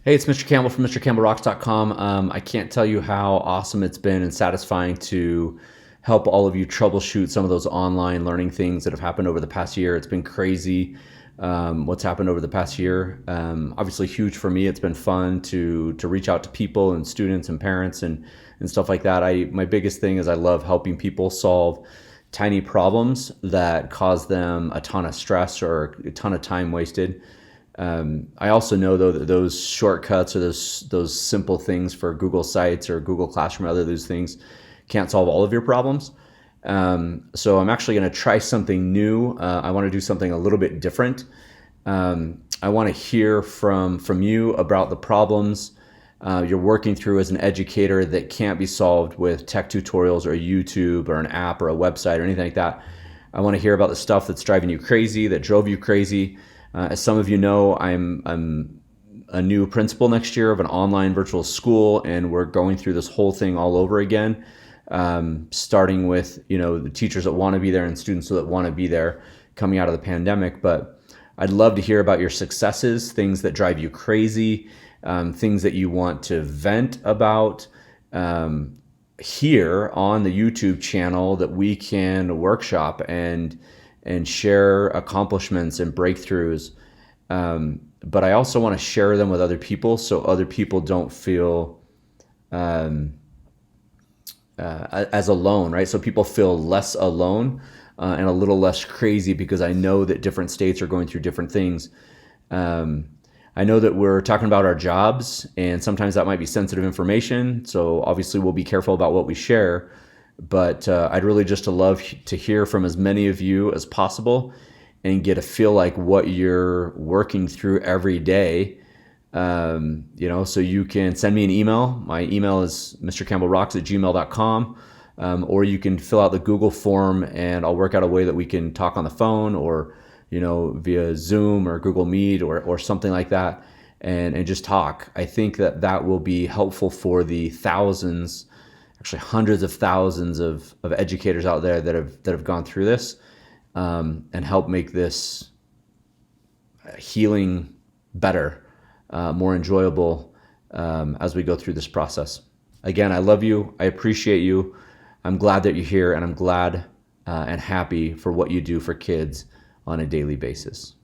Hey, it's Mr. Campbell from MrCampbellRocks.com. I can't tell you how awesome it's been and satisfying to help all of you troubleshoot some of those online learning things that have happened over the past year. It's been crazy what's happened over the past year. Obviously huge for me. It's been fun to reach out to people and students and parents and stuff like that. My biggest thing is I love helping people solve tiny problems that cause them a ton of stress or a ton of time wasted. I also know though that those shortcuts or those simple things for Google Sites or Google Classroom or other those things can't solve all of your problems. So I'm actually going to try something new. I want to do something a little bit different. I want to hear from you about the problems you're working through as an educator that can't be solved with tech tutorials or YouTube or an app or a website or anything like that. I want to hear about the stuff that's driving you crazy, that drove you crazy. As some of you know, I'm a new principal next year of an online virtual school, and we're going through this whole thing all over again, starting with the teachers that want to be there and students that want to be there coming out of the pandemic. But I'd love to hear about your successes, things that drive you crazy, things that you want to vent about here on the YouTube channel that we can workshop and share accomplishments and breakthroughs. But I also want to share them with other people so other people don't feel as alone, right? So people feel less alone and a little less crazy, because I know that different states are going through different things. I know that we're talking about our jobs, and sometimes that might be sensitive information. So obviously we'll be careful about what we share. But I'd really just love to hear from as many of you as possible and get a feel like what you're working through every day. So you can send me an email. My email is mrcampbellrocks@gmail.com, or you can fill out the Google form and I'll work out a way that we can talk on the phone or via Zoom or Google Meet or something like that and just talk. I think that will be helpful for the thousands, actually hundreds of thousands of educators out there that have gone through this, and help make this healing better, more enjoyable as we go through this process. Again, I love you. I appreciate you. I'm glad that you're here, and I'm glad and happy for what you do for kids on a daily basis.